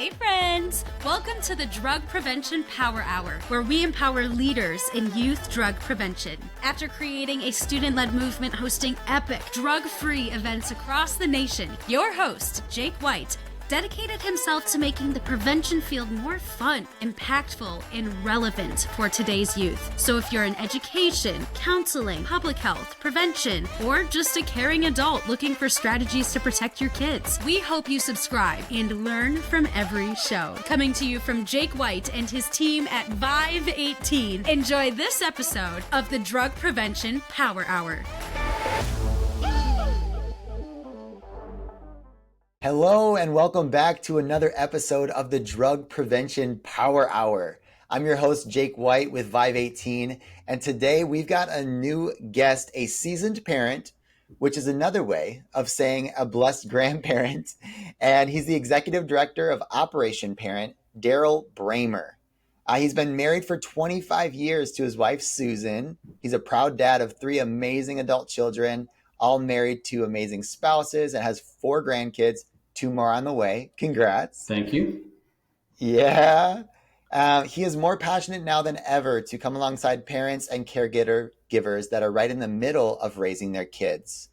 Hey friends! Welcome to the Drug Prevention Power Hour, where we empower leaders in youth drug prevention. After creating a student-led movement hosting epic drug-free events across the nation, your host, Jake White, dedicated himself to making the prevention field more fun, impactful, and relevant for today's youth. So if you're in education, counseling, public health, prevention, or just a caring adult looking for strategies to protect your kids, we hope you subscribe and learn from every show. Coming to you from Jake White and his team at Vive 18, enjoy this episode of the Drug Prevention Power Hour. Hello and welcome back to another episode of the Drug Prevention Power Hour. I'm your host, Jake White with Vive 18, and today we've got a new guest, a seasoned parent, which is another way of saying a blessed grandparent, and he's the executive director of Operation Parent, Darrell Braemer. He's been married for 25 years to his wife, Susan. He's a proud dad of 3 amazing adult children, all married to amazing spouses, and has 4 grandkids. 2 more on the way. Congrats. Thank you. Yeah. He is more passionate now than ever to come alongside parents and caregivers that are right in the middle of raising their kids.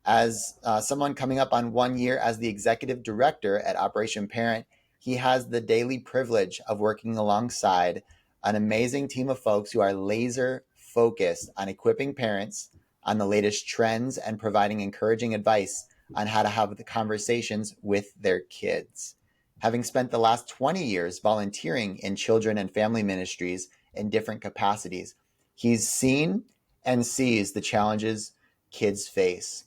As someone coming up on 1 year as the executive director at Operation Parent, he has the daily privilege of working alongside an amazing team of folks who are laser focused on equipping parents on the latest trends and providing encouraging advice on how to have the conversations with their kids. Having spent the last 20 years volunteering in children and family ministries in different capacities, he's seen and sees the challenges kids face.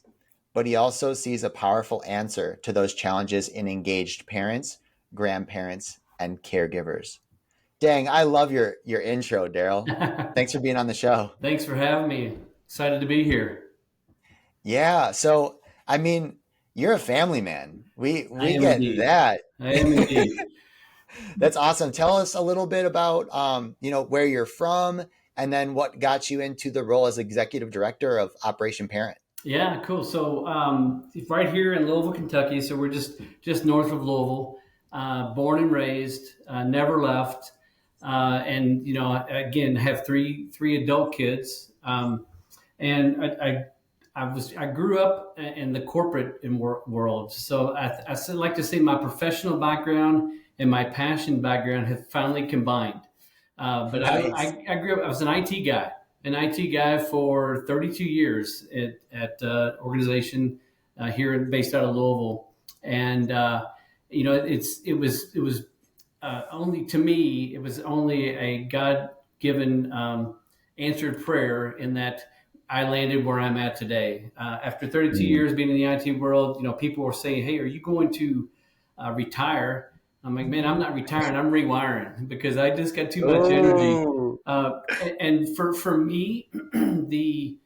But he also sees a powerful answer to those challenges in engaged parents, grandparents, and caregivers. Dang, I love your intro, Darrell. Thanks for being on the show. Thanks for having me. Excited to be here. Yeah, so I mean, you're a family man. We get indeed. that. I am indeed. That's awesome. Tell us a little bit about where you're from, and then what got you into the role as executive director of Operation Parent. Yeah, cool. So right here in Louisville, Kentucky. So we're just north of Louisville. Born and raised, never left, and again have three adult kids. And I grew up in the corporate world, so I like to say my professional background and my passion background have finally combined. But Nice. I grew up. I was an IT guy for 32 years at organization here based out of Louisville, and it was only to me it was only a God-given answered prayer in that I landed where I'm at today. After 32 years being in the IT world, people were saying, "Hey, are you going to retire?" I'm like, "Man, I'm not retiring. I'm rewiring because I just got too much energy." And for me, the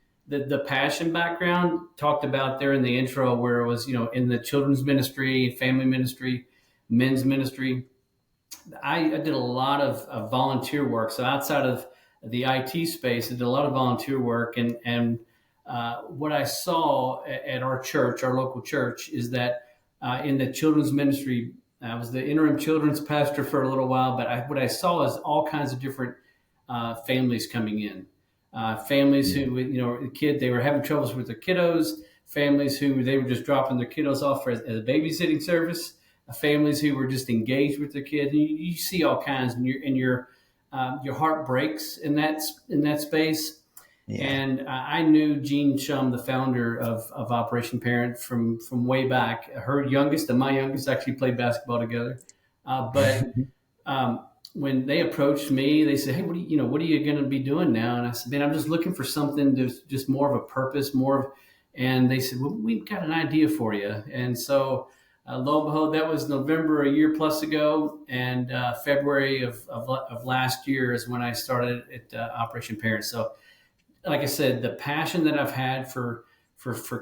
passion background talked about there in the intro, where it was in the children's ministry, family ministry, men's ministry. I did a lot of volunteer work. So outside of the IT space, I did a lot of volunteer work, and what I saw at our church, our local church, is that in the children's ministry, I was the interim children's pastor for a little while, but what I saw is all kinds of different families coming in, families who, they were having troubles with their kiddos, families who they were just dropping their kiddos off as a babysitting service, families who were just engaged with their kids. You see all kinds, and your heart breaks in that space. Yeah. And I knew Jean Shum, the founder of Operation Parent, from way back. Her youngest and my youngest actually played basketball together. But when they approached me, they said, "Hey, what are you going to be doing now?" And I said, "Man, I'm just looking for something that's just more of a purpose, And they said, "Well, we've got an idea for you." And so lo and behold, that was November a year plus ago, and February of last year is when I started at Operation Parent. So, like I said, the passion that I've had for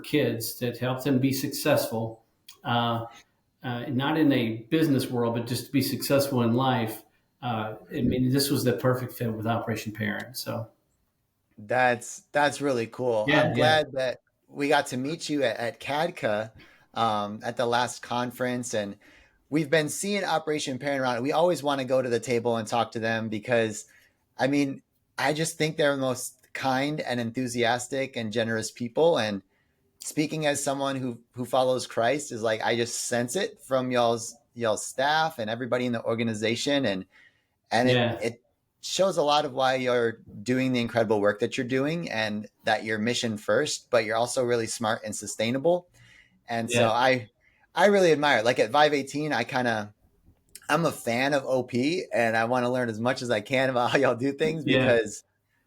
kids to help them be successful, not in a business world, but just to be successful in life. This was the perfect fit with Operation Parent. So that's really cool. Yeah, I'm glad that we got to meet you at CADCA at the last conference, and we've been seeing Operation Parent around. We always want to go to the table and talk to them because, I mean, I just think they're the most kind and enthusiastic and generous people. And speaking as someone who follows Christ is like I just sense it from y'all's staff and everybody in the organization, and Yeah. it shows a lot of why you're doing the incredible work that you're doing and that you're mission first, but you're also really smart and sustainable. And so Yeah. I really admire it. Like at Vive 18, I'm a fan of OP and I want to learn as much as I can about how y'all do things Yeah. because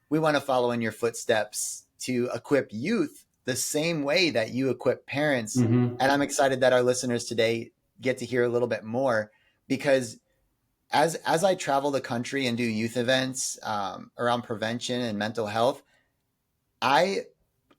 we want to follow in your footsteps to equip youth the same way that you equip parents. Hmm. And I'm excited that our listeners today get to hear a little bit more because as I travel the country and do youth events around prevention and mental health, I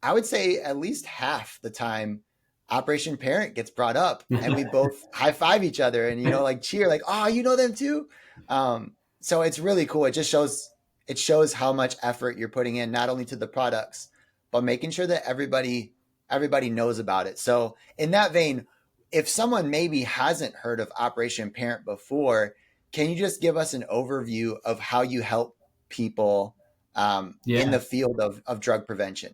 I would say at least half the time Operation Parent gets brought up and we both high five each other and like cheer like, oh, you know them too. So it's really cool. It shows how much effort you're putting in not only to the products but making sure that everybody knows about it. So in that vein, if someone maybe hasn't heard of Operation Parent before, can you just give us an overview of how you help people in Yeah. the field of drug prevention?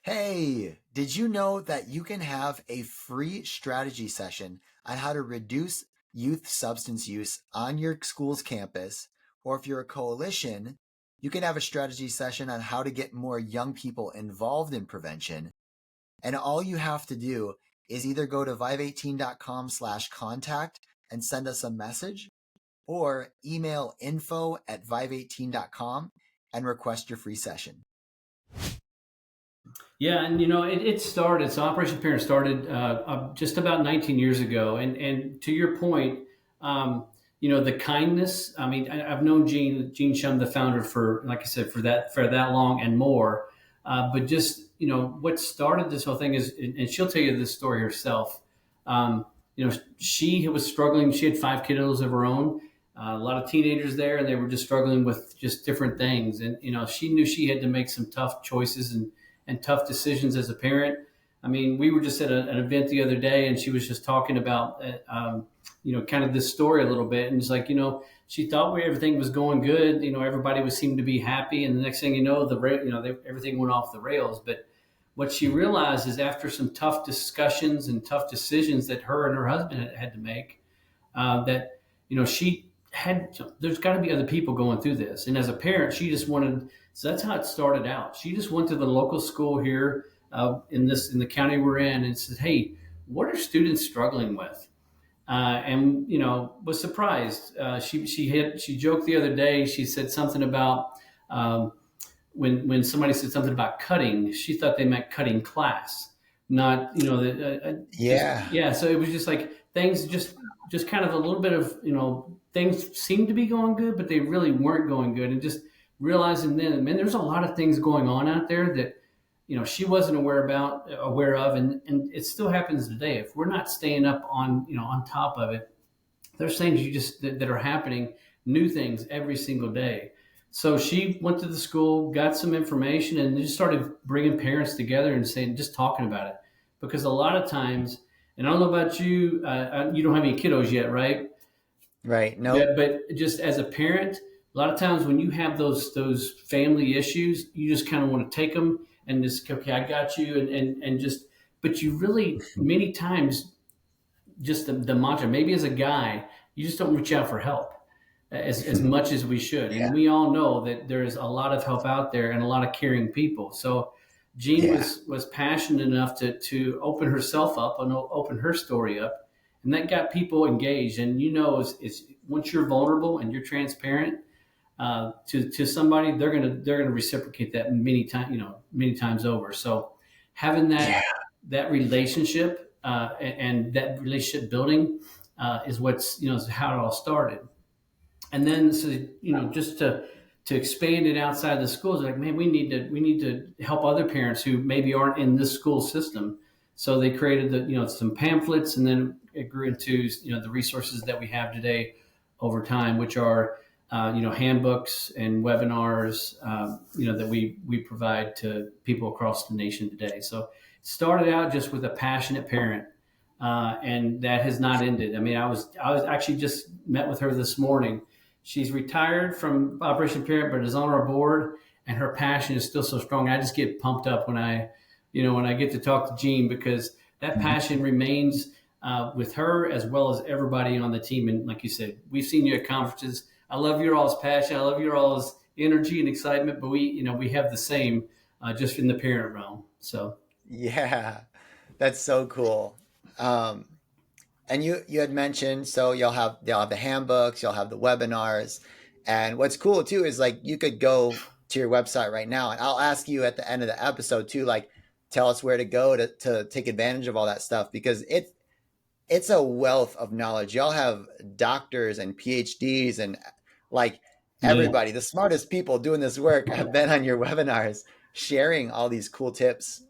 Hey, did you know that you can have a free strategy session on how to reduce youth substance use on your school's campus? Or if you're a coalition, you can have a strategy session on how to get more young people involved in prevention. And all you have to do is either go to vive18.com/contact and send us a message or email info@vive18.com and request your free session. Yeah, and it started. So Operation Parent started just about 19 years ago, and to your point, the kindness. I mean, I've known Gene Shum, the founder, for like I said, for that long and more. But just what started this whole thing is, and she'll tell you this story herself. She was struggling. She had 5 kiddos of her own. A lot of teenagers there, and they were just struggling with just different things. And she knew she had to make some tough choices and tough decisions as a parent. I mean, we were just at an event the other day, and she was just talking about, kind of this story a little bit, and it's like, she thought everything was going good. Everybody was seemed to be happy, and the next thing you know, everything went off the rails. But what she realized is after some tough discussions and tough decisions that her and her husband had to make, that she had there's got to be other people going through this, and as a parent she just wanted, so that's how it started out. She just went to the local school here in the county we're in and said, hey, what are students struggling with? And was surprised. She joked the other day. She said something about when somebody said something about cutting, she thought they meant cutting class, not Yeah. yeah. So it was just like things just kind of a little bit of things seemed to be going good, but they really weren't going good, and just realizing then, man, there's a lot of things going on out there that she wasn't aware of, and it still happens today. If we're not staying up on top of it, there's things that are happening, new things every single day. So she went to the school, got some information, and just started bringing parents together and just talking about it. Because a lot of times, and I don't know about you, you don't have any kiddos yet, right? Right. Yeah, Nope. but just as a parent, a lot of times when you have those family issues, you just kind of want to take them and just, okay, I got you, and just, but you really many times, just the mantra, maybe as a guy, you just don't reach out for help as much as we should. And Yeah. we all know that there is a lot of help out there and a lot of caring people. So Jean Yeah. was passionate enough to open herself up and open her story up, and that got people engaged. And it's once you're vulnerable and you're transparent to somebody, they're gonna reciprocate that many times over. So having Yeah. that relationship and that relationship building is is how it all started. And then, so just to expand it outside the schools, like, man, we need to help other parents who maybe aren't in this school system. So they created some pamphlets, and then it grew into the resources that we have today over time, which are handbooks and webinars that we provide to people across the nation today. So it started out just with a passionate parent and that has not ended. I mean, I was actually just met with her this morning. She's retired from Operation Parent, but is on our board, and her passion is still so strong. I just get pumped up when I get to talk to Jean, because that passion remains with her as well as everybody on the team. And like you said, we've seen you at conferences. I love your all's passion. I love your all's energy and excitement. But we have the same, just in the parent realm. So Yeah, that's so cool. Um, and you had mentioned, so you'll have the handbooks, you'll have the webinars, and what's cool too is like you could go to your website right now, and I'll ask you at the end of the episode too, like tell us where to go to take advantage of all that stuff, because it's a wealth of knowledge. Y'all have doctors and PhDs and like yeah. everybody, the smartest people doing this work have been on your webinars sharing all these cool tips.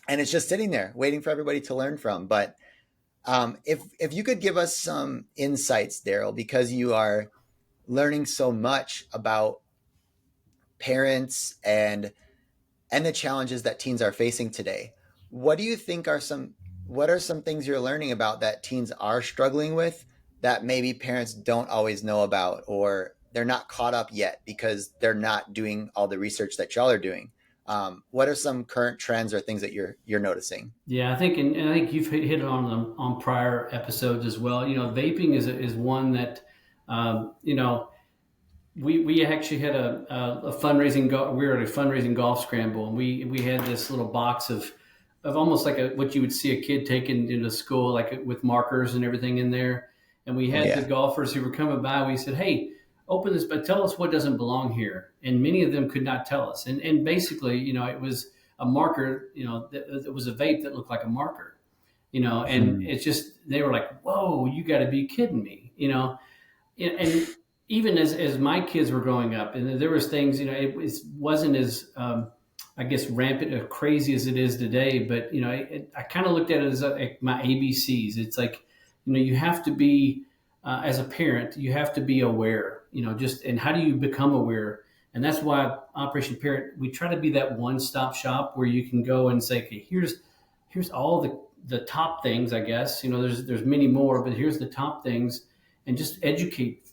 And it's just sitting there waiting for everybody to learn from. But if you could give us some insights, Darrell, because you are learning so much about parents and the challenges that teens are facing today, what do you think are some what are some things you're learning about that teens are struggling with that maybe parents don't always know about, or they're not caught up yet because they're not doing all the research that y'all are doing? What are some current trends or things that you're noticing? Yeah, I think, and I think you've hit it on prior episodes as well. Vaping is one that, you know, we actually had a fundraising. We were at a fundraising golf scramble, and we had this little box of almost like what you would see a kid taking into school, like with markers and everything in there. And we Oh had the yeah. golfers who were coming by. We said, "Hey, open this, but tell us what doesn't belong here." And many of them could not tell us. And basically, it was a marker. It was a vape that looked like a marker. And Hmm. it's just they were like, "Whoa, you got to be kidding me!" And even as my kids were growing up, and there was things, it wasn't as I guess rampant or crazy as it is today. But I kind of looked at it as like my ABCs. It's like, you have to be, as a parent, you have to be aware. Just, and how do you become aware? And that's why Operation Parent, we try to be that one-stop shop where you can go and say, okay, here's all the top things. I guess there's many more, but here's the top things, and just educate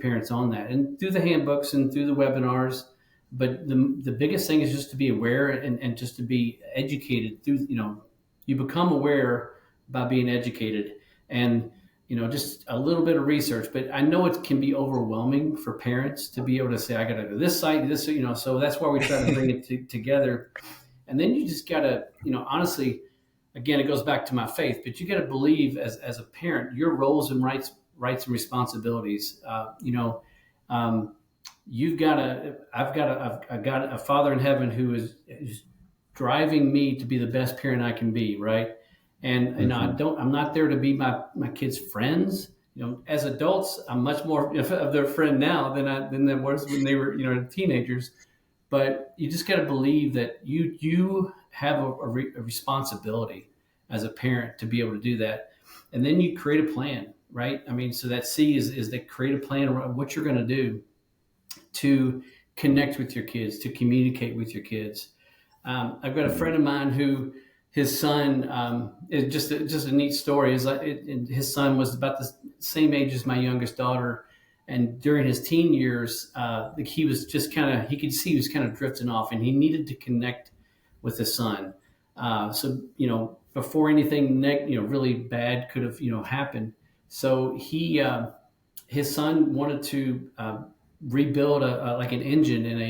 parents on that, and through the handbooks and through the webinars. But the biggest thing is just to be aware, and just to be educated through, you become aware by being educated, and just a little bit of research. But I know it can be overwhelming for parents to be able to say, I got to go to this site, this, so that's why we try to bring it together. And then you just got to, honestly, again, it goes back to my faith, but you got to believe as a parent, your roles and rights and responsibilities. Um, I've got a Father in heaven who's driving me to be the best parent I can be, right? And Hmm. I'm not there to be my kids' friends. As adults, I'm much more of their friend now than I was when they were, teenagers. But you just got to believe that you have a responsibility as a parent to be able to do that. And then you create a plan, right? I mean, so that C is that create a plan around what you're going to do to connect with your kids, to communicate with your kids. I've got a friend of mine who his son, is just a neat story. Is like his son was about the same age as my youngest daughter, and during his teen years, he was just kind of, he could see he was kind of drifting off, and he needed to connect with his son. So before anything really bad could have happened, so his son wanted to rebuild like an engine in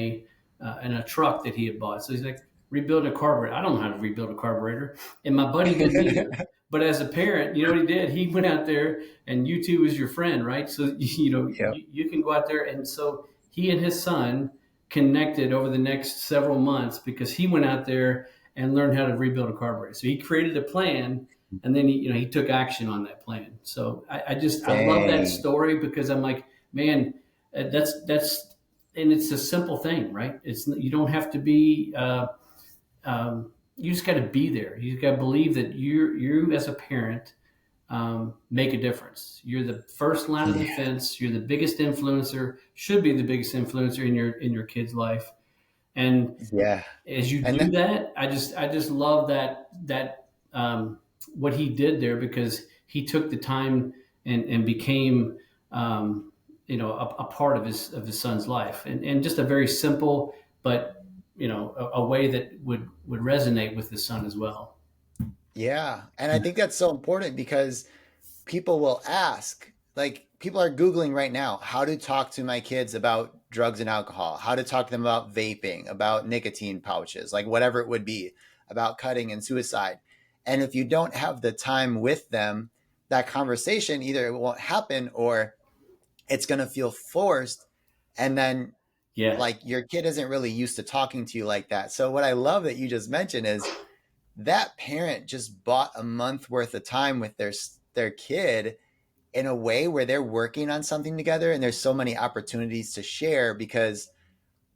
a truck that he had bought. So he's like, rebuilding a carburetor. I don't know how to rebuild a carburetor, and my buddy didn't either. But as a parent, you know what he did? He went out there, and YouTube is your friend, right? So Yep. you can go out there, and so he and his son connected over the next several months because he went out there and learned how to rebuild a carburetor. So he created a plan, and then he took action on that plan. So I love that Dang. story because I'm like, man, that's and it's a simple thing, right? It's, you don't have to be. You just got to be there. You got to believe that you as a parent make a difference. You're the first line of Yeah. defense. You're the biggest influencer. Should be the biggest influencer in your kid's life. And Yeah. as you And do that, that, I just love that what he did there, because he took the time and became a part of his son's life, and just a very simple but a way that would resonate with his son as well. Yeah. And I think that's so important because people will ask, like, people are Googling right now, how to talk to my kids about drugs and alcohol, how to talk to them about vaping, about nicotine pouches, like whatever it would be, about cutting and suicide. And if you don't have the time with them, that conversation either it won't happen or it's going to feel forced. And then, Yeah, like, your kid isn't really used to talking to you like that. So, what I love that you just mentioned is that parent just bought a month worth of time with their kid in a way where they're working on something together, and there's so many opportunities to share because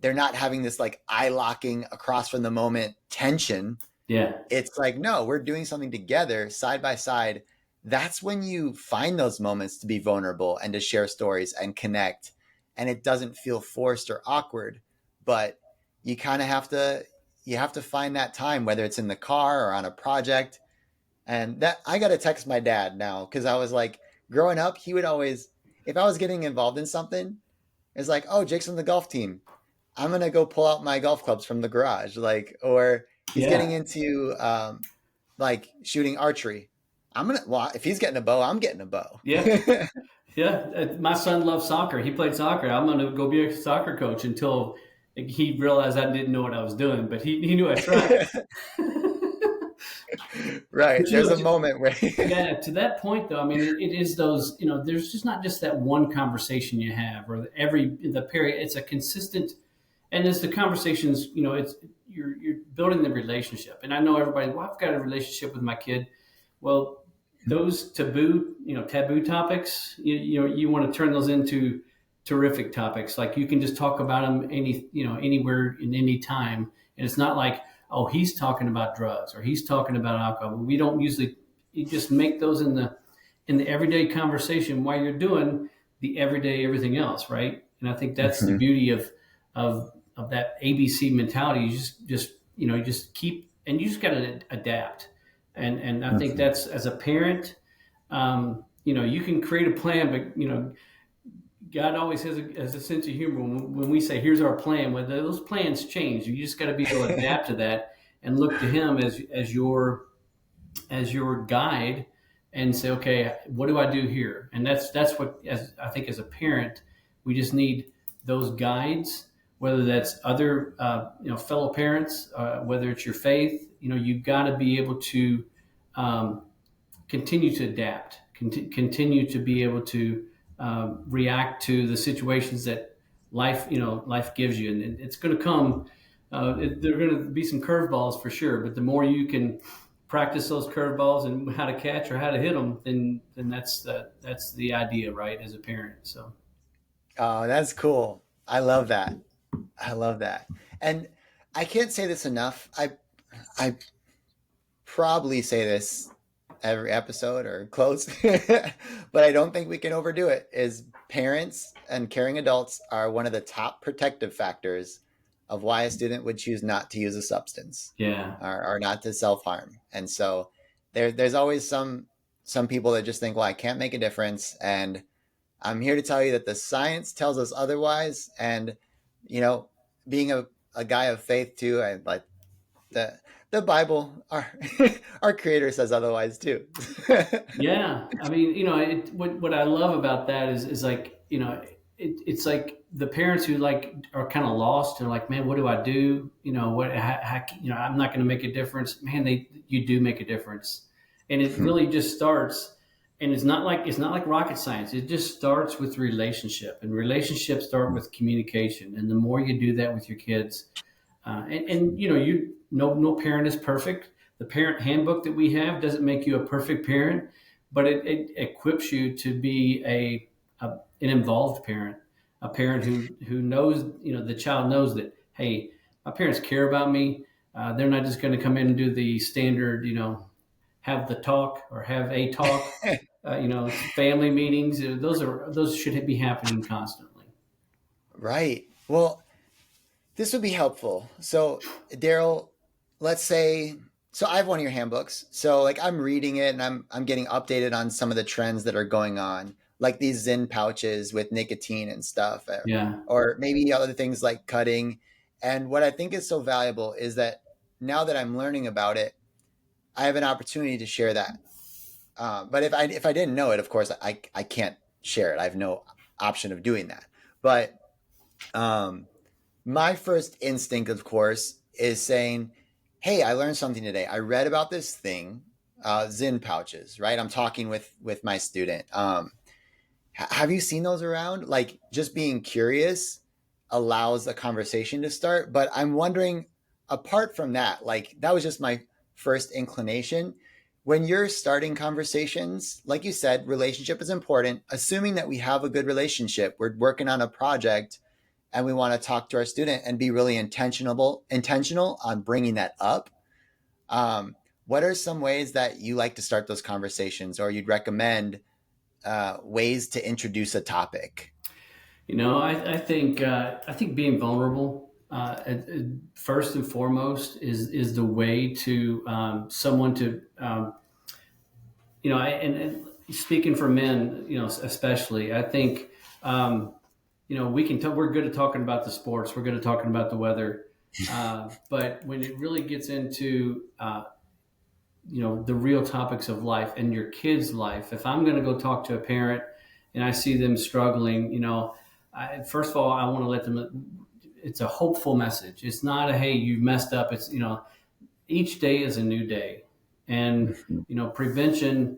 they're not having this like eye locking across from the moment tension. yeah, It's like, no, we're doing something together side by side. That's when you find those moments to be vulnerable and to share stories and connect, and it doesn't feel forced or awkward. But you kind of have to find that time, whether it's in the car or on a project. And that I got to text my dad now because I was like, growing up, he would always, if I was getting involved in something, it's like, oh, Jake's on the golf team. I'm gonna go pull out my golf clubs from the garage, like, or he's getting yeah, into like shooting archery. Well, if he's getting a bow, I'm getting a bow. yeah. Yeah, my son loves soccer. He played soccer. I'm going to go be a soccer coach until he realized I didn't know what I was doing, but he knew I tried. Right. But There's a moment where, yeah, to that point though, I mean, it is those. There's just not just that one conversation you have, or the period. It's a consistent, and as the conversations, it's you're building the relationship. And I know everybody. Well, I've got a relationship with my kid. Well, those taboo topics, you want to turn those into terrific topics. Like you can just talk about them anywhere in any time, and it's not like, oh, he's talking about drugs or he's talking about alcohol. We don't usually. You just make those in the everyday conversation while you're doing the everyday everything else, right? And I think that's the Mhm. beauty of that ABC mentality. You you just keep, and you just got to adapt. And I think Mhm. that's, as a parent, you can create a plan, but God always has a sense of humor when we say, "Here's our plan." Well, those plans change. You just got to be able to adapt to that and look to Him as your guide, and say, "Okay, what do I do here?" And that's what, as I think, as a parent, we just need those guides. Whether that's other fellow parents, whether it's your faith, you've got to be able to um, continue to adapt, continue to be able to react to the situations that life gives you, and it's going to come. There are going to be some curveballs for sure, but the more you can practice those curveballs and how to catch or how to hit them, then that's the idea, right? As a parent, so Oh, that's cool. I love that. I love that. And I can't say this enough. I probably say this every episode or close, but I don't think we can overdo it. Is parents and caring adults are one of the top protective factors of why a student would choose not to use a substance yeah, or not to self harm. And so there's always some people that just think, well, I can't make a difference, and I'm here to tell you that the science tells us otherwise. And you know, being a guy of faith too, I like the the Bible, our creator says otherwise too. yeah. I mean, what I love about that is like, it's like the parents who like are kind of lost and like, man, what do I do? I'm not going to make a difference. Man, you do make a difference, and it really just starts. And it's not like rocket science. It just starts with relationship, and relationships start with communication. And the more you do that with your kids, and no parent is perfect. The parent handbook that we have doesn't make you a perfect parent, but it equips you to be an involved parent, a parent who knows, the child knows that, hey, my parents care about me. They're not just going to come in and do the standard, have the talk or have a talk. Family meetings. Those should be happening constantly. Right. Well, this would be helpful. So, Darrell, let's say So I have one of your handbooks. So like I'm reading it and I'm getting updated on some of the trends that are going on, like these Zyn pouches with nicotine and stuff, Yeah. or maybe other things like cutting. And what I think is so valuable is that now that I'm learning about it, I have an opportunity to share that. But if I didn't know it, of course I can't share it. I have no option of doing that. But um, my first instinct, of course, is saying, "Hey, I learned something today. I read about this thing, Zyn pouches." Right? I'm talking with my student. Have you seen those around? Like, just being curious allows a conversation to start. But I'm wondering, apart from that, like that was just my first inclination. When you're starting conversations, like you said, relationship is important. Assuming that we have a good relationship, we're working on a project and we want to talk to our student and be really intentional on bringing that up. What are some ways that you like to start those conversations, or you'd recommend ways to introduce a topic? I think being vulnerable, first and foremost, is the way to someone to and speaking for men, especially, I think we can we're good at talking about the sports, we're good at talking about the weather, but when it really gets into the real topics of life and your kid's life, if I'm going to go talk to a parent and I see them struggling, first of all, I want to let them. It's a hopeful message. It's not a hey, you messed up. It's each day is a new day, and prevention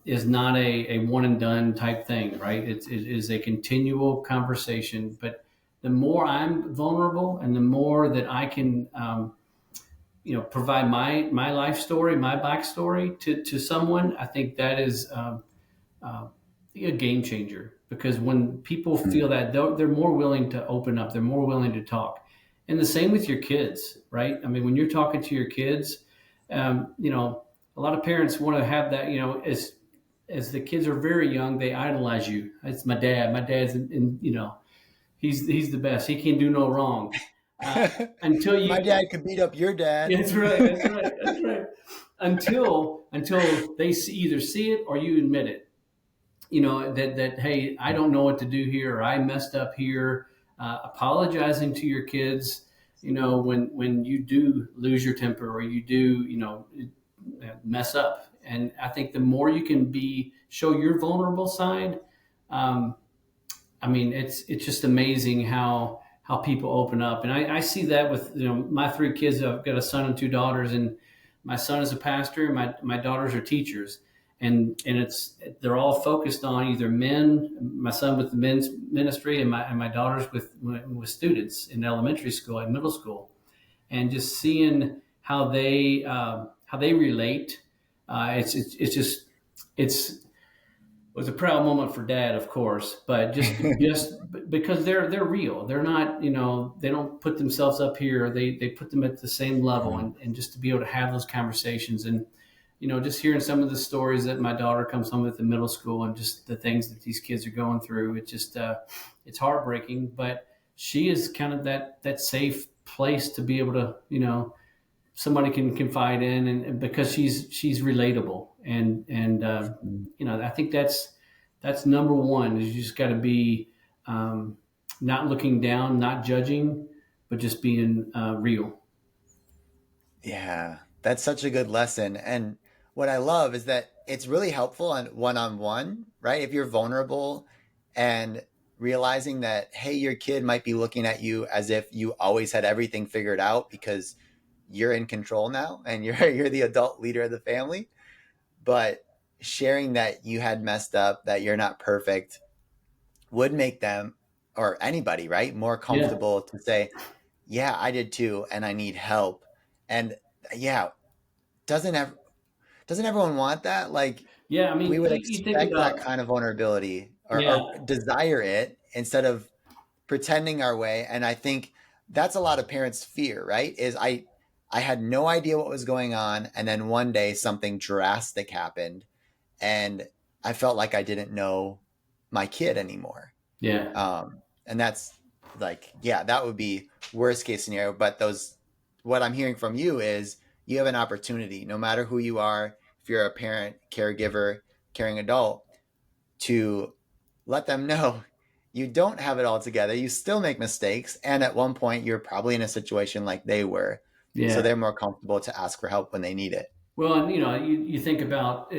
is not a one and done type thing, right? It is a continual conversation. But the more I'm vulnerable, and the more that I can provide my life story, my backstory to someone, I think that is a game changer, because when people feel that, they're more willing to open up, they're more willing to talk. And the same with your kids, right? I mean, when you're talking to your kids, a lot of parents want to have that, as the kids are very young, they idolize you. It's my dad. My dad's he's the best. He can do no wrong. Until My you dad could beat up your dad. That's right. That's right. That's right. Until they either see it or you admit it. That hey, I don't know what to do here, or I messed up here. Apologizing to your kids. When you do lose your temper, or you do mess up. And I think the more you can show your vulnerable side, um, I mean, it's just amazing how people open up, and I see that with my three kids. I've got a son and two daughters, and my son is a pastor, and my daughters are teachers, and they're all focused on either men. My son with the men's ministry, and my daughters with students in elementary school and middle school, and just seeing how they relate. It's just it's was a proud moment for dad, of course, but just because they're real. They're not, they don't put themselves up here. They put them at the same level, and just to be able to have those conversations, and just hearing some of the stories that my daughter comes home with in middle school, and just the things that these kids are going through. It just it's heartbreaking, but she is kind of that safe place to be able to somebody can confide in, and because she's relatable, and I think that's number one, is you just got to be not looking down, not judging, but just being real. Yeah, that's such a good lesson. And what I love is that it's really helpful on one, right? If you're vulnerable and realizing that, hey, your kid might be looking at you as if you always had everything figured out because you're in control now and you're the adult leader of the family. But sharing that you had messed up, that you're not perfect, would make them, or anybody, right, more Yeah, comfortable to say, yeah, I did too, and I need help. And yeah, doesn't ever doesn't everyone want that? Like, yeah. I we mean, would you think expect that about kind of vulnerability, or yeah, desire it instead of pretending our way. And I think that's a lot of parents' fear, right? Is I had no idea what was going on, and then one day something drastic happened, and I felt like I didn't know my kid anymore. yeah. And that's like, yeah, that would be worst case scenario. But what I'm hearing from you is you have an opportunity, no matter who you are, if you're a parent, caregiver, caring adult, to let them know you don't have it all together. You still make mistakes. And at one point, you're probably in a situation like they were. So Yeah. they're more comfortable to ask for help when they need it. Well, and you think about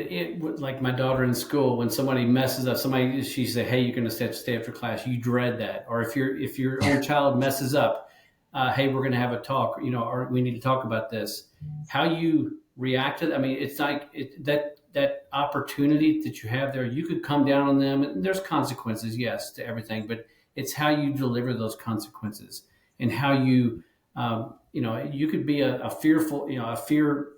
like my daughter in school, when somebody messes up, she say, "Hey, you're going to have to stay after class." You dread that. Or if your own child messes up, "Hey, we're going to have a talk," or we need to talk about this. How you react to it. I mean, it's like that opportunity that you have there. You could come down on them, and there's consequences, yes, to everything, but it's how you deliver those consequences and how you, you could be a fearful, a fear,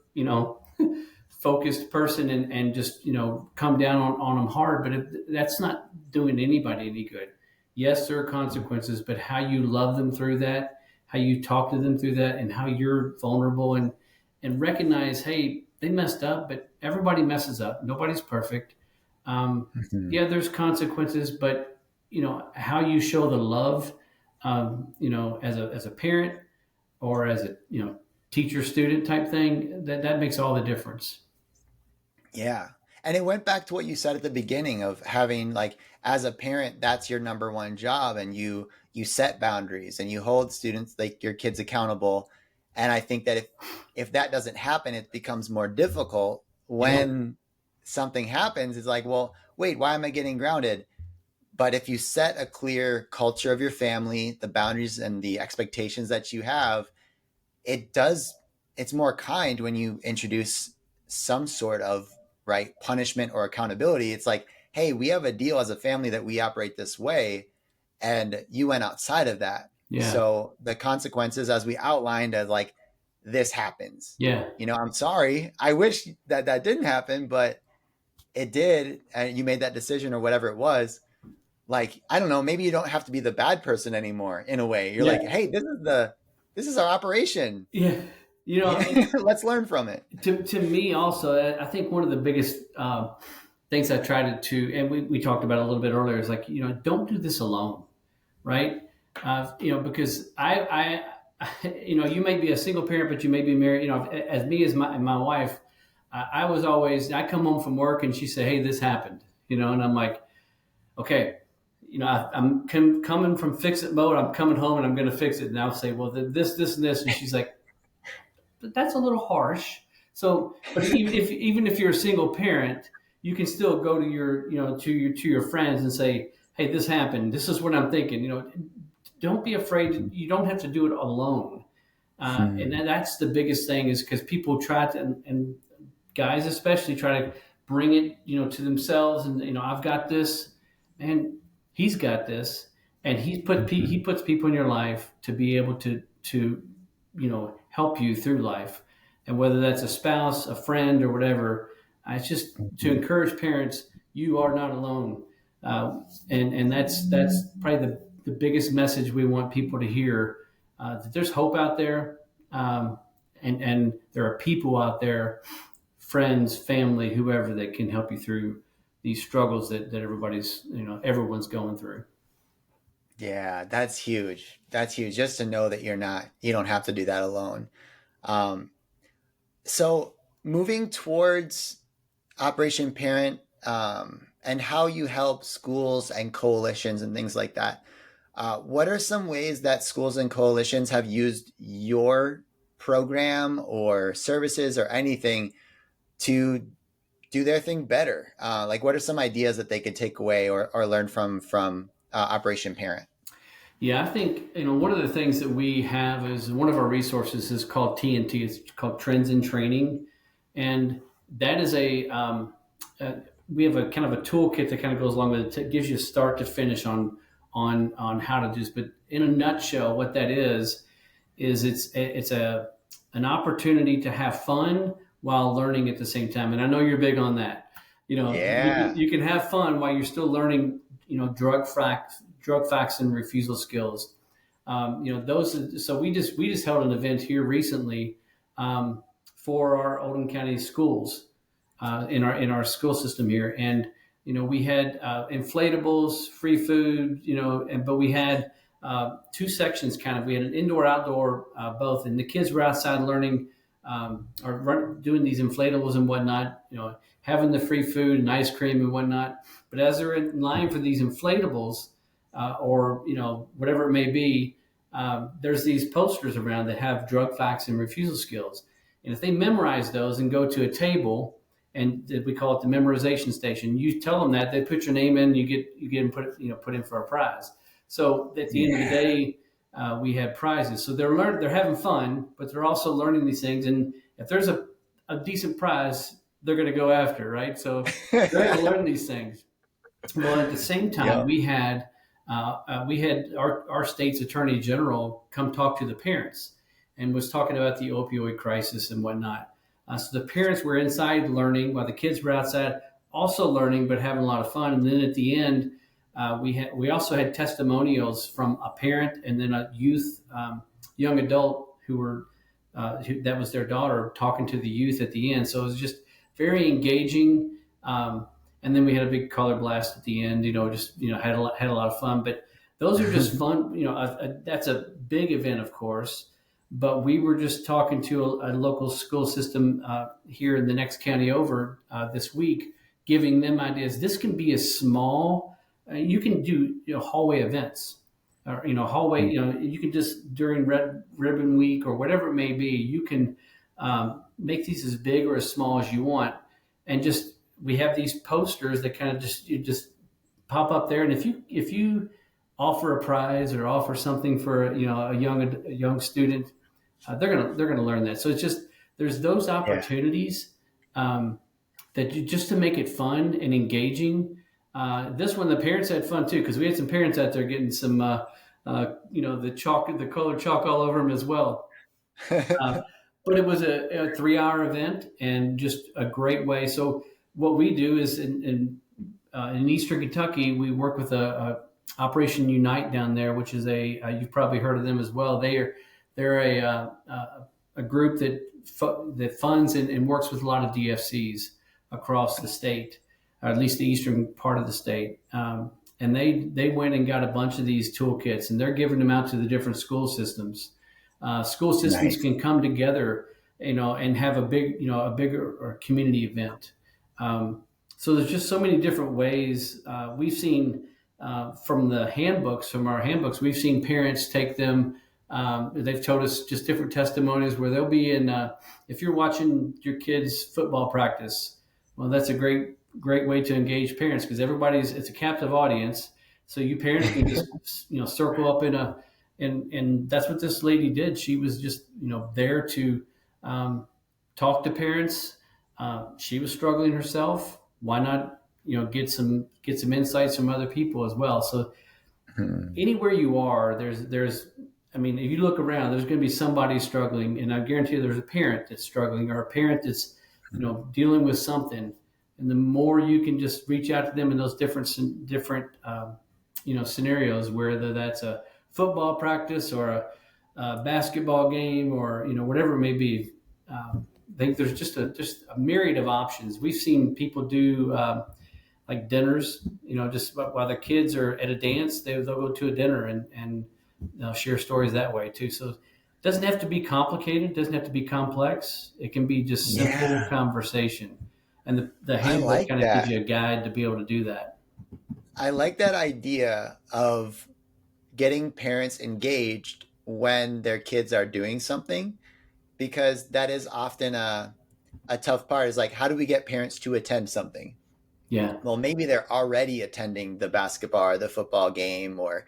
focused person and just come down on them hard, but that's not doing anybody any good. Yes, there are consequences, but how you love them through that, how you talk to them through that, and how you're vulnerable and recognize, hey, they messed up, but everybody messes up, nobody's perfect. Mhm. Yeah, there's consequences, but how you show the love, as a parent or as a teacher student type thing, that makes all the difference. Yeah. And it went back to what you said at the beginning of having, like, as a parent, that's your number one job, and you set boundaries and you hold students, like your kids, accountable. And I think that if that doesn't happen, it becomes more difficult Yeah. when something happens. It's like, well, wait, why am I getting grounded? But if you set a clear culture of your family, the boundaries and the expectations that you have, it does, it's more kind when you introduce some sort of right punishment or accountability. It's like, hey, we have a deal as a family that we operate this way, and you went outside of that. Yeah. So the consequences, as we outlined, as like, this happens, Yeah. I'm sorry, I wish that that didn't happen, but it did, and you made that decision or whatever it was. Like, I don't know, maybe you don't have to be the bad person anymore. In a way, you're Yeah. like, hey, this is our operation. Yeah. Yeah, And let's learn from it. to me also, I think one of the biggest things I tried and we talked about it a little bit earlier, is like, don't do this alone, right? Because you may be a single parent, but you may be married. As me as my wife, I was always, I come home from work and she said, "Hey, this happened," and I'm like, okay. I'm coming from fix it mode. I'm coming home and I'm going to fix it. And I'll say, well, this, and this. And she's like, but that's a little harsh. So, but even if you're a single parent, you can still go to your friends and say, "Hey, this happened. This is what I'm thinking." Don't be afraid. You don't have to do it alone. And Hmm. that's the biggest thing, is because people try to, and guys especially, try to bring it, to themselves. And I've got this, and he's got this, and he puts people in your life to be able to help you through life, and whether that's a spouse, a friend, or whatever. It's just to encourage parents, you are not alone, and that's probably the biggest message we want people to hear, that there's hope out there, and there are people out there, friends, family, whoever, that can help you through these struggles that everyone's going through. Yeah, that's huge. That's huge. Just to know that you don't have to do that alone. Um, so moving towards Operation Parent, and how you help schools and coalitions and things like that. What are some ways that schools and coalitions have used your program or services or anything to do their thing better? Like, what are some ideas that they could take away or learn from Operation Parent? Yeah, I think one of the things that we have, is one of our resources is called TNT. It's called Trends in Training, and that is we have a kind of a toolkit that kind of goes along with it. It gives you start to finish on how to do this. But in a nutshell, what that is it's an opportunity to have fun while learning at the same time. And I know you're big on that. Yeah. You can have fun while you're still learning, drug facts and refusal skills. Those. So we just held an event here recently, for our Oldham County schools, in our school system here, and we had inflatables, free food, but we had two sections, kind of. We had an indoor outdoor, both, and the kids were outside learning doing these inflatables and whatnot, having the free food and ice cream and whatnot. But as they're in line for these inflatables, or whatever it may be, there's these posters around that have drug facts and refusal skills. And if they memorize those and go to a table, and we call it the memorization station, you tell them that, they put your name in, you get them put in for a prize. So at the end of the day, we have prizes. So they're having fun, but they're also learning these things. And if there's a decent prize, they're going to go after, right? So they're going to learn these things. Well, at the same time, we had our state's attorney general come talk to the parents and was talking about the opioid crisis and whatnot. So the parents were inside learning while the kids were outside also learning, but having a lot of fun. And then at the end, we also had testimonials from a parent and then a young adult that was their daughter talking to the youth at the end. So it was just very engaging. And then we had a big color blast at the end. Had a lot of fun. But those are just fun. That's a big event, of course. But we were just talking to a local school system here in the next county over this week, giving them ideas. This can be a small. You can do hallway events, or hallway. You can just during Red Ribbon Week or whatever it may be. You can make these as big or as small as you want, and we have these posters that kind of just pop up there. And if you offer a prize or offer something for a young student, they're gonna learn that. So it's just there's those opportunities just to make it fun and engaging. This one the parents had fun too, because we had some parents out there getting some the colored chalk all over them as well. But it was a 3-hour event and just a great way. So what we do is in Eastern Kentucky, we work with a Operation Unite down there, which is you've probably heard of them as well. They're a group that funds and works with a lot of DFCs across the state, or at least the eastern part of the state. And they went and got a bunch of these toolkits, and they're giving them out to the different school systems. School systems can come together, and have a bigger community event. So there's just so many different ways. We've seen from our handbooks, we've seen parents take them. They've told us just different testimonies where they'll be in. If you're watching your kids' football practice, well, that's a great way to engage parents, because it's a captive audience. So you parents can just circle up and that's what this lady did. She was just there to talk to parents. She was struggling herself. Why not get some insights from other people as well? So anywhere you are, there's if you look around, there's going to be somebody struggling, and I guarantee you there's a parent that's struggling, or a parent that's dealing with something. And the more you can just reach out to them in those different scenarios, whether that's a football practice or a basketball game or whatever it may be. I think there's just a myriad of options. We've seen people do like dinners, just while the kids are at a dance, they'll go to a dinner and they'll share stories that way too. So it doesn't have to be complicated. It doesn't have to be complex. It can be just simple conversation. And the handbook kind of gives you a guide to be able to do that. I like that idea of getting parents engaged when their kids are doing something, because that is often a tough part, is like, how do we get parents to attend something? Yeah. Well, maybe they're already attending the basketball or the football game or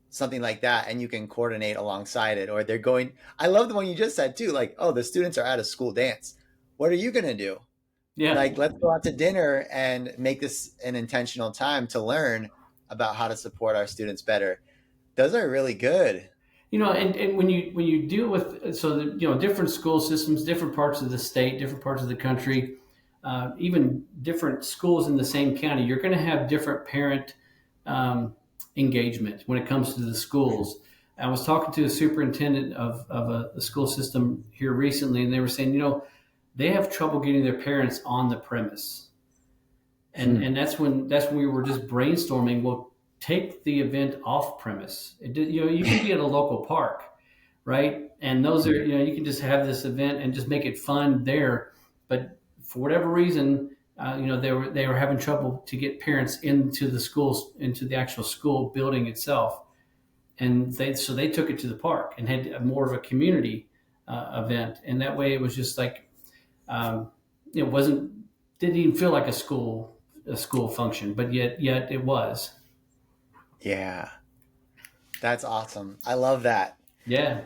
something like that, and you can coordinate alongside it. Or they're going, I love the one you just said too, like, oh, the students are at a school dance. What are you going to do? Yeah. Like, let's go out to dinner and make this an intentional time to learn about how to support our students better. Those are really good. And when you deal with different school systems, different parts of the state, different parts of the country, even different schools in the same county, you're going to have different parent engagement when it comes to the schools. I was talking to a superintendent of a school system here recently, and they were saying, they have trouble getting their parents on the premise. And that's when we were just brainstorming, well, take the event off premise. You can be at a local park, right? And those are, you can just have this event and just make it fun there. But for whatever reason, they were having trouble to get parents into the schools, into the actual school building itself. And so they took it to the park and had more of a community event. And that way it was just like, it didn't even feel like a school function, but yet it was. Yeah. That's awesome. I love that. Yeah.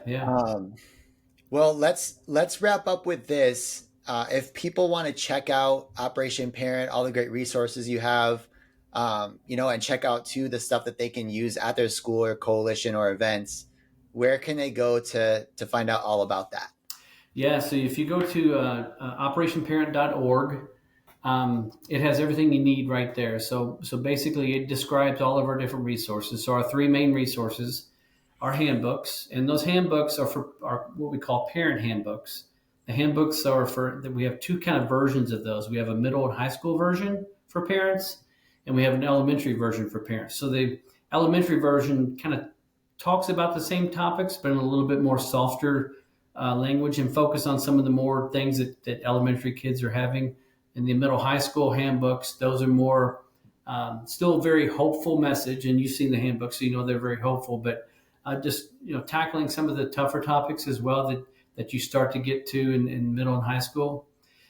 Well, let's wrap up with this. If people want to check out Operation Parent, all the great resources you have, and check out too the stuff that they can use at their school or coalition or events, where can they go to find out all about that? Yeah, so if you go to operationparent.org, it has everything you need right there. So basically, it describes all of our different resources. So our three main resources are handbooks, and those handbooks are what we call parent handbooks. The handbooks we have two kind of versions of those. We have a middle and high school version for parents, and we have an elementary version for parents. So the elementary version kind of talks about the same topics, but in a little bit more softer language, and focus on some of the more things that elementary kids are having. In the middle high school handbooks, those are more still very hopeful message, and you've seen the handbooks, so they're very hopeful, but just tackling some of the tougher topics as well that you start to get to in middle and high school.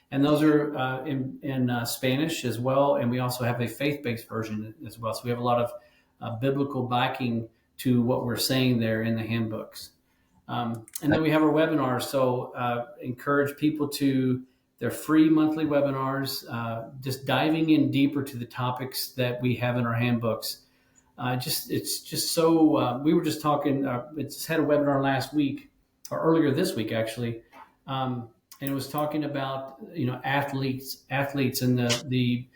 And those are in Spanish as well, and we also have a faith-based version as well. So we have a lot of biblical backing to what we're saying there in the handbooks. And then we have our webinars. So encourage people they're free monthly webinars, just diving in deeper to the topics that we have in our handbooks. It's just so, we were just talking, it's had a webinar last week, or earlier this week actually, and it was talking about athletes and the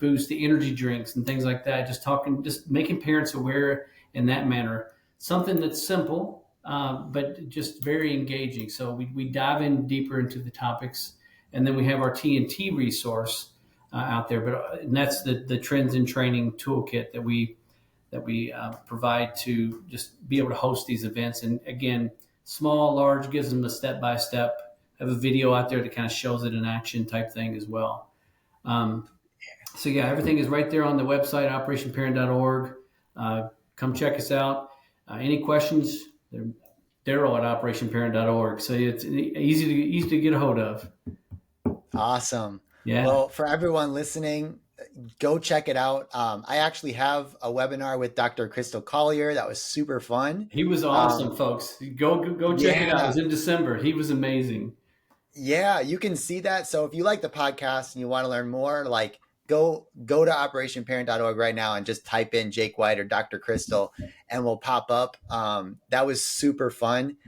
boost, the energy drinks and things like that. Just making parents aware in that manner. Something that's simple, but just very engaging. So we dive in deeper into the topics, and then we have our TNT resource out there. And that's the Trends in Training toolkit that we provide to just be able to host these events. And again, small, large, gives them a step-by-step. Have a video out there that kind of shows it in action type thing as well. So yeah, everything is right there on the website, operationparent.org. Come check us out. Any questions? Darrell at operationparent.org. So it's easy to get a hold of. Awesome. Yeah. Well, for everyone listening, go check it out. I actually have a webinar with Dr. Crystal Collier. That was super fun. He was awesome, folks. Go check it out. It was in December. He was amazing. Yeah, you can see that. So if you like the podcast and you want to learn more, go to operationparent.org right now and just type in Jake White or Dr. Crystal, and we'll pop up. That was super fun.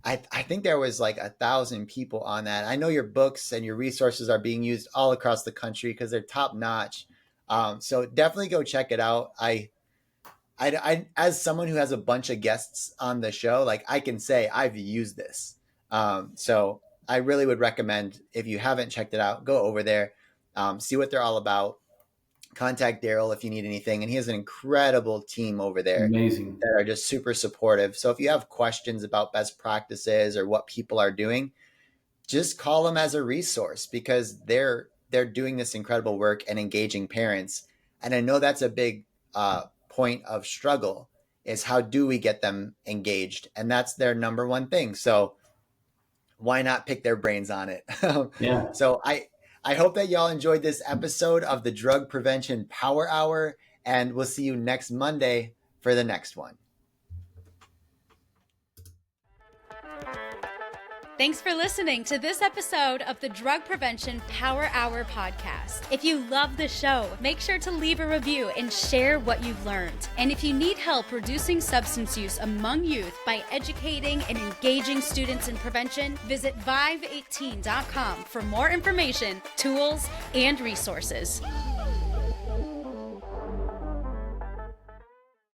I think there was 1,000 people on that. I know your books and your resources are being used all across the country because they're top notch. So definitely go check it out. I as someone who has a bunch of guests on the show, I can say I've used this. So I really would recommend, if you haven't checked it out, go over there, see what they're all about. Contact Darrell if you need anything. And he has an incredible team over there. Amazing. That are just super supportive. So if you have questions about best practices or what people are doing, just call them as a resource, because they're doing this incredible work and engaging parents. And I know that's a big point of struggle, is how do we get them engaged? And that's their number one thing. So why not pick their brains on it? Yeah. So I hope that y'all enjoyed this episode of the Drug Prevention Power Hour, and we'll see you next Monday for the next one. Thanks for listening to this episode of the Drug Prevention Power Hour podcast. If you love the show, make sure to leave a review and share what you've learned. And if you need help reducing substance use among youth by educating and engaging students in prevention, visit vive18.com for more information, tools, and resources.